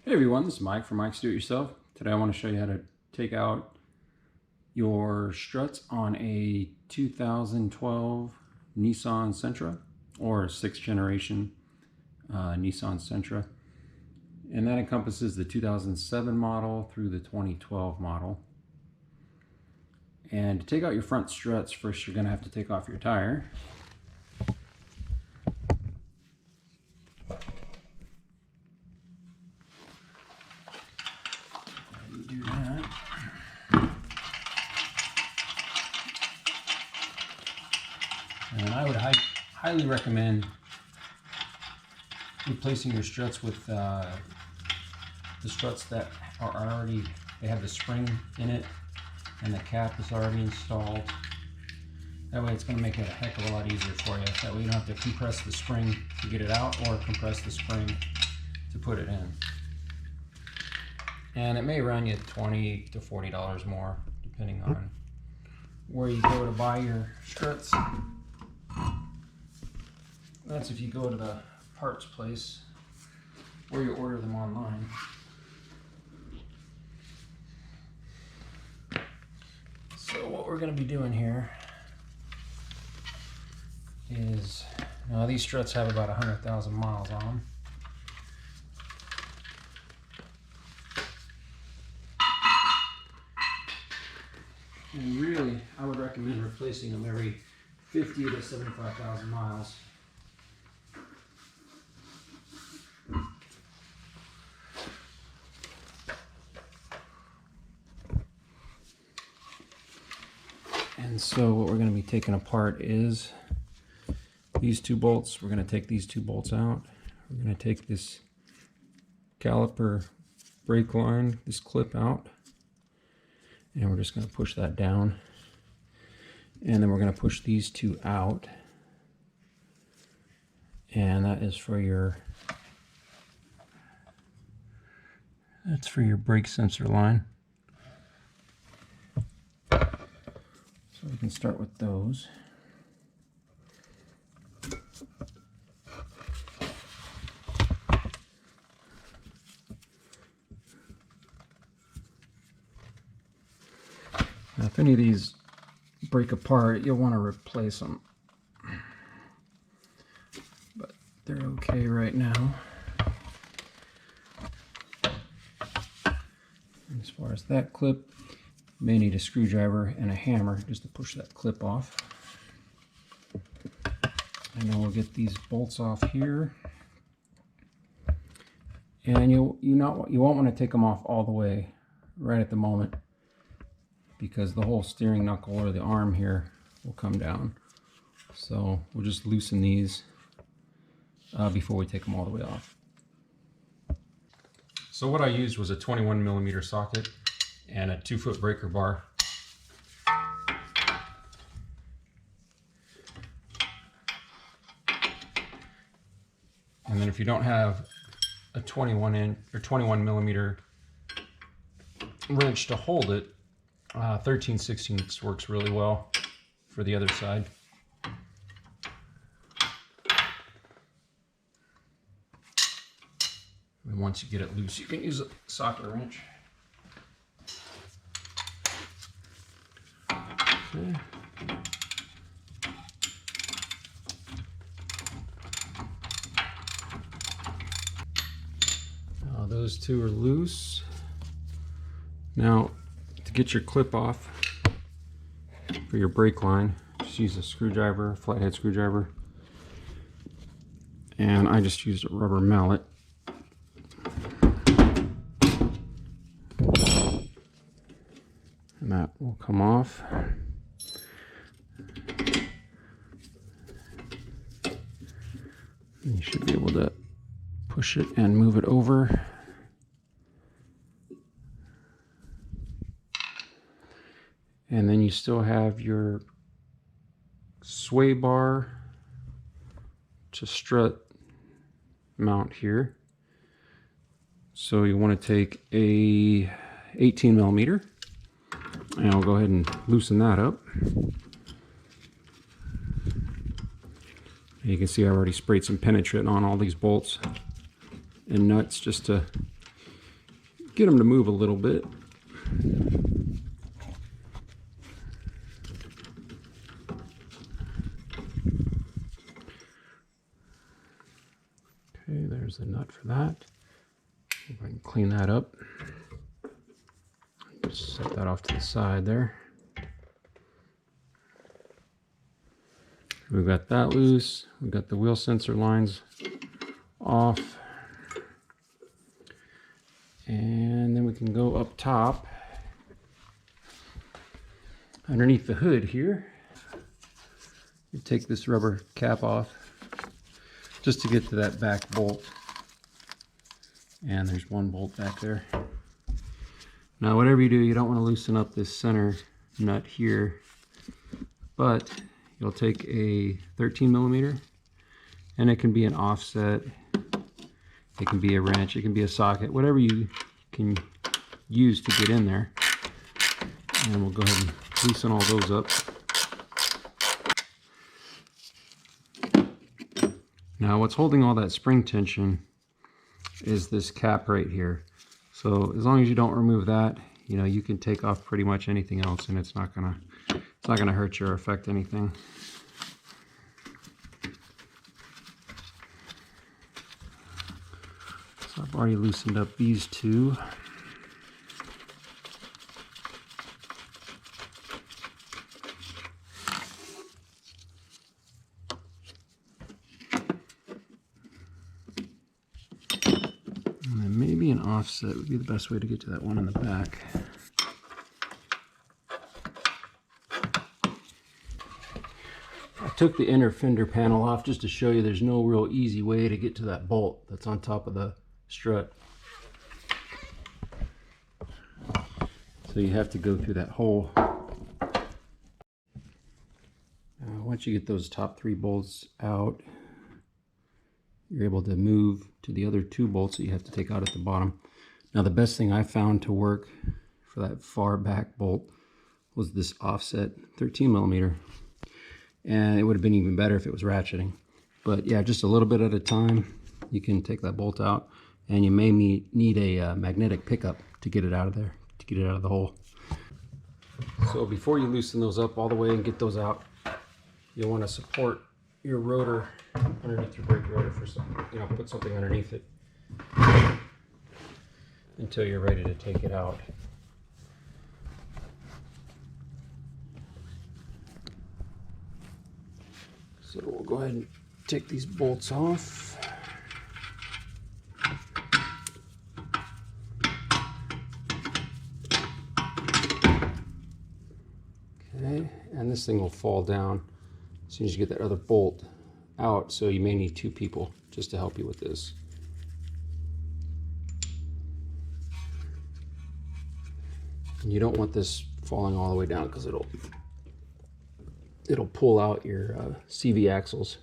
Hey everyone, this is Mike from Mike's Do It Yourself. Today I want to show you how to take out your struts on a 2012 Nissan Sentra or 6th generation Nissan Sentra. And that encompasses the 2007 model through the 2012 model. And to take out your front struts, first you're going to have to take off your tire. Do that. And I would highly recommend replacing your struts with the struts that are already, they have the spring in it and the cap is already installed. That way it's going to make it a heck of a lot easier for you. That way you don't have to compress the spring to get it out or compress the spring to put it in. And it may run you $20 to $40 more depending on where you go to buy your struts. That's if you go to the parts place or you order them online. So what we're going to be doing here is, now these struts have about 100,000 miles on them. And really, I would recommend replacing them every 50 to 75,000 miles. And so what we're going to be taking apart is these two bolts. We're going to take these two bolts out. We're going to take this caliper brake line, this clip out. And we're just going to push that down. And then we're going to push these two out. And that is for your, that's for your brake sensor line. So we can start with those. Now, if any of these break apart, you'll want to replace them. But they're okay right now. And as far as that clip, you may need a screwdriver and a hammer just to push that clip off. And then we'll get these bolts off here. And you won't want to take them off all the way right at the moment, because the whole steering knuckle or the arm here will come down. So we'll just loosen these before we take them all the way off. So what I used was a 21mm socket and a 2-foot breaker bar. And then if you don't have a 21mm wrench to hold it, 13/16 works really well for the other side. And once you get it loose, you can use a socket wrench. Okay. Now those two are loose. Now, to get your clip off for your brake line, just use a screwdriver, flathead screwdriver, and I just used a rubber mallet. And that will come off. And you should be able to push it and move it over. And then you still have your sway bar to strut mount here. So you want to take a 18mm, and I'll go ahead and loosen that up. You can see I already sprayed some penetrant on all these bolts and nuts just to get them to move a little bit. Okay, there's the nut for that. If I can clean that up. Just set that off to the side there. We've got that loose. We've got the wheel sensor lines off. And then we can go up top. Underneath the hood here, you take this rubber cap off just to get to that back bolt. And there's one bolt back there. Now whatever you do, you don't want to loosen up this center nut here, but you'll take a 13 millimeter, and it can be an offset, it can be a wrench, it can be a socket, whatever you can use to get in there. And we'll go ahead and loosen all those up. Now what's holding all that spring tension is this cap right here. So as long as you don't remove that, you know, you can take off pretty much anything else and it's not gonna hurt you or affect anything. So I've already loosened up these two. Maybe an offset would be the best way to get to that one in the back. I took the inner fender panel off just to show you there's no real easy way to get to that bolt that's on top of the strut. So you have to go through that hole. Once you get those top 3 bolts out, you're able to move to the other 2 bolts that you have to take out at the bottom. Now the best thing I found to work for that far back bolt was this offset 13 millimeter. And it would have been even better if it was ratcheting. But yeah, just a little bit at a time, you can take that bolt out, and you may need a magnetic pickup to get it out of there, to get it out of the hole. So before you loosen those up all the way and get those out, you'll want to support your rotor underneath your brake rotor for something, you know, put something underneath it until you're ready to take it out. So we'll go ahead and take these bolts off. Okay, and this thing will fall down as soon as you get that other bolt out, so you may need 2 people just to help you with this. And you don't want this falling all the way down because it'll pull out your CV axles.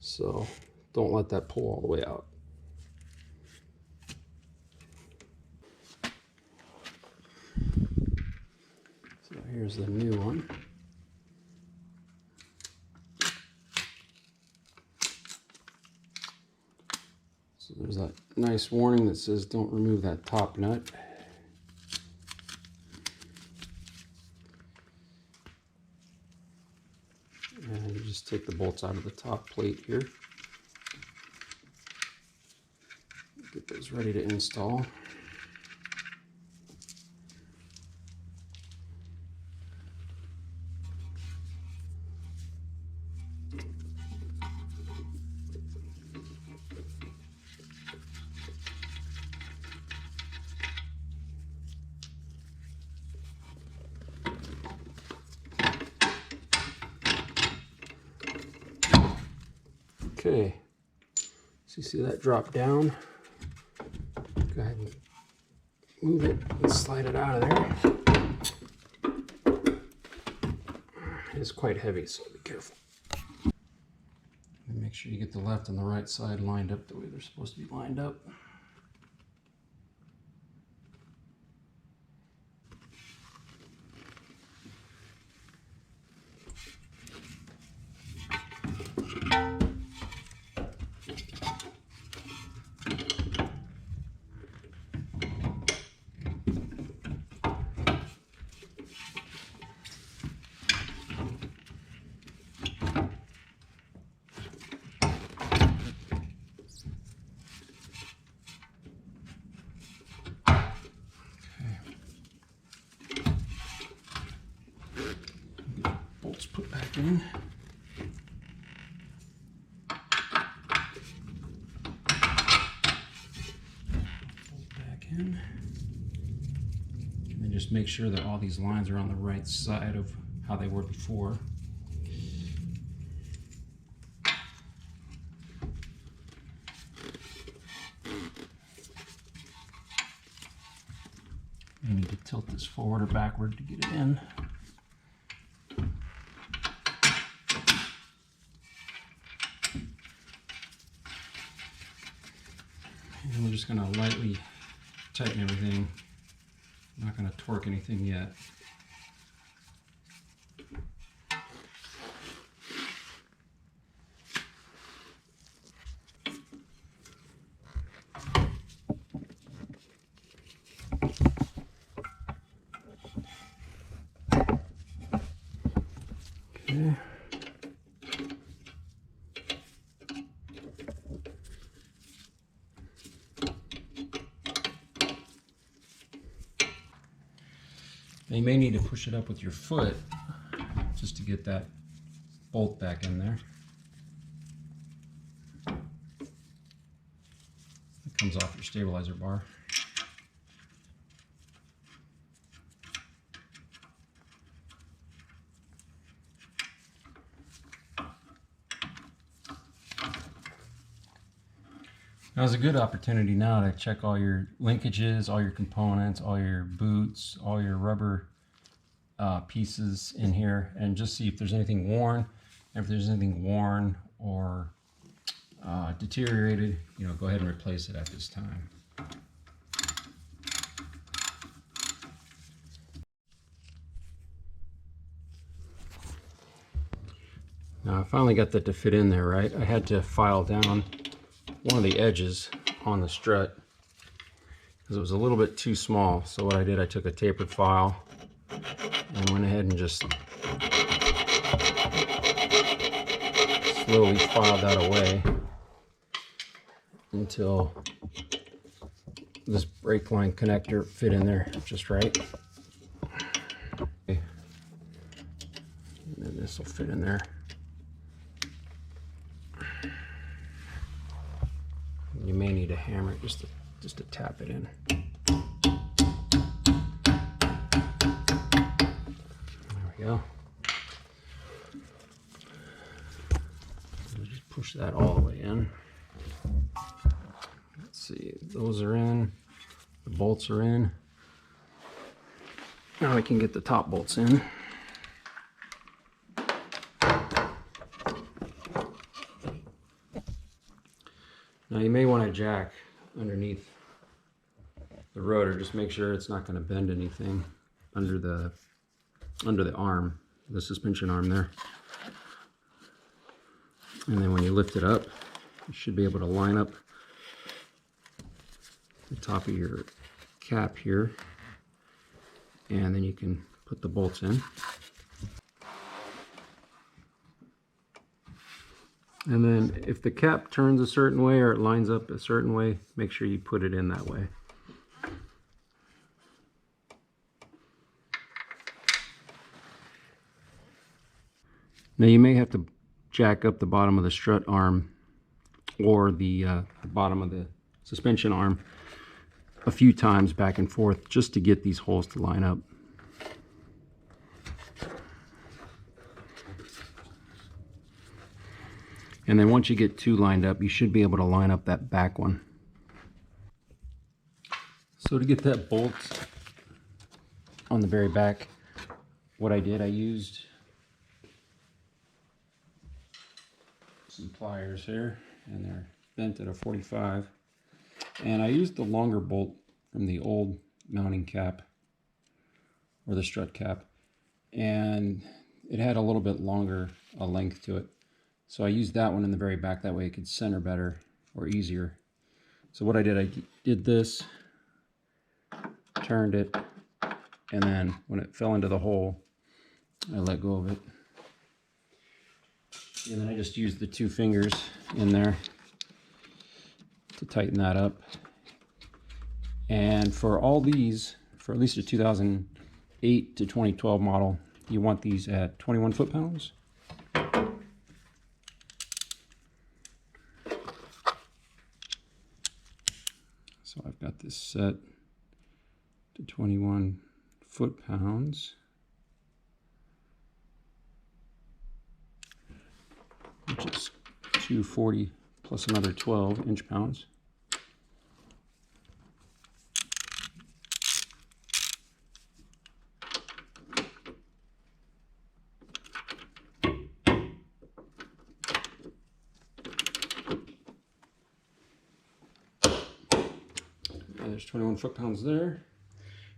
So don't let that pull all the way out. So here's the new one. So there's that nice warning that says don't remove that top nut. And you just take the bolts out of the top plate here. Get those ready to install. Okay, so you see that drop down. Go ahead and move it and slide it out of there. It's quite heavy, so be careful. And make sure you get the left and the right side lined up the way they're supposed to be lined up. in. Back in. And then just make sure that all these lines are on the right side of how they were before. You need to tilt this forward or backward to get it in. And we're just going to lightly tighten everything. I'm not going to torque anything yet. Okay. Now you may need to push it up with your foot just to get that bolt back in there. It comes off your stabilizer bar. Now is a good opportunity now to check all your linkages, all your components, all your boots, all your rubber pieces in here, and just see if there's anything worn. And if there's anything worn or deteriorated, you know, go ahead and replace it at this time. Now I finally got that to fit in there, right? I had to file down one of the edges on the strut because it was a little bit too small. So what I did, I took a tapered file and went ahead and just slowly filed that away until this brake line connector fit in there just right. Okay. And then this will fit in there. You may need a hammer just to tap it in. There we go. So just push that all the way in. Let's see, those are in, the bolts are in. Now we can get the top bolts in. Now you may want to jack underneath the rotor. Just make sure it's not going to bend anything under the arm, the suspension arm there. And then when you lift it up, you should be able to line up the top of your cap here, and then you can put the bolts in. And then if the cap turns a certain way or it lines up a certain way, make sure you put it in that way. Now you may have to jack up the bottom of the strut arm or the bottom of the suspension arm a few times back and forth just to get these holes to line up. And then once you get two lined up, you should be able to line up that back one. So to get that bolt on the very back, what I did, I used some pliers here, and they're bent at a 45. And I used the longer bolt from the old mounting cap, or the strut cap, and it had a little bit longer a length to it. So I used that one in the very back, that way it could center better or easier. So what I did this, turned it, and then when it fell into the hole, I let go of it. And then I just used the two fingers in there to tighten that up. And for all these, for at least a 2008 to 2012 model, you want these at 21 foot-pounds. So I've got this set to 21 foot-pounds, which is 240 plus another 12 inch-pounds. There's 21 foot-pounds there.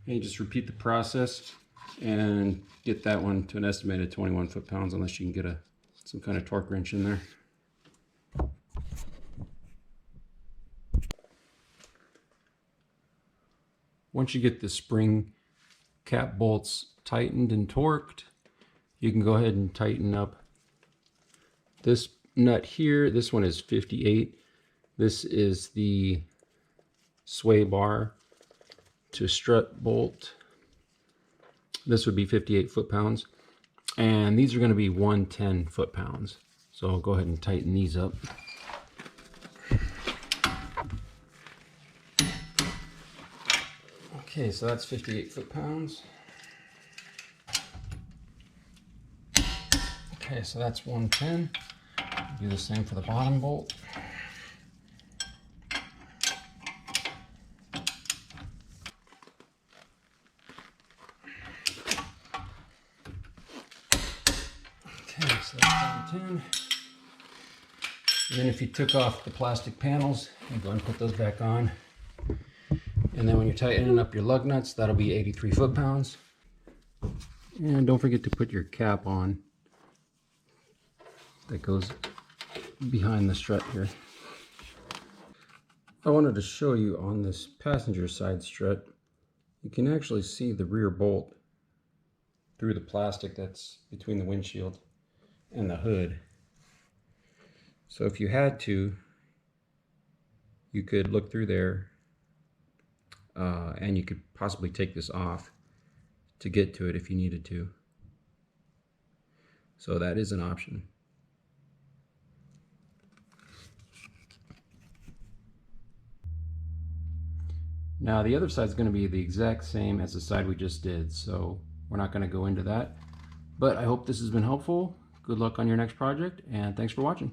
And you just repeat the process and get that one to an estimated 21 foot-pounds, unless you can get some kind of torque wrench in there. Once you get the spring cap bolts tightened and torqued, you can go ahead and tighten up this nut here. This one is 58. This is the sway bar to strut bolt. This would be 58 foot-pounds. And these are going to be 110 foot-pounds. So I'll go ahead and tighten these up. Okay, so that's 58 foot-pounds. Okay, so that's 110. Do the same for the bottom bolt. Okay, so that's 110. And then if you took off the plastic panels, you go and put those back on. And then when you're tightening up your lug nuts, that'll be 83 foot-pounds. And don't forget to put your cap on that goes behind the strut here. I wanted to show you on this passenger side strut, you can actually see the rear bolt through the plastic that's between the windshield and the hood. So if you had to, you could look through there and you could possibly take this off to get to it if you needed to. So that is an option. Now the other side is going to be the exact same as the side we just did, so we're not going to go into that. But I hope this has been helpful. Good luck on your next project, and thanks for watching.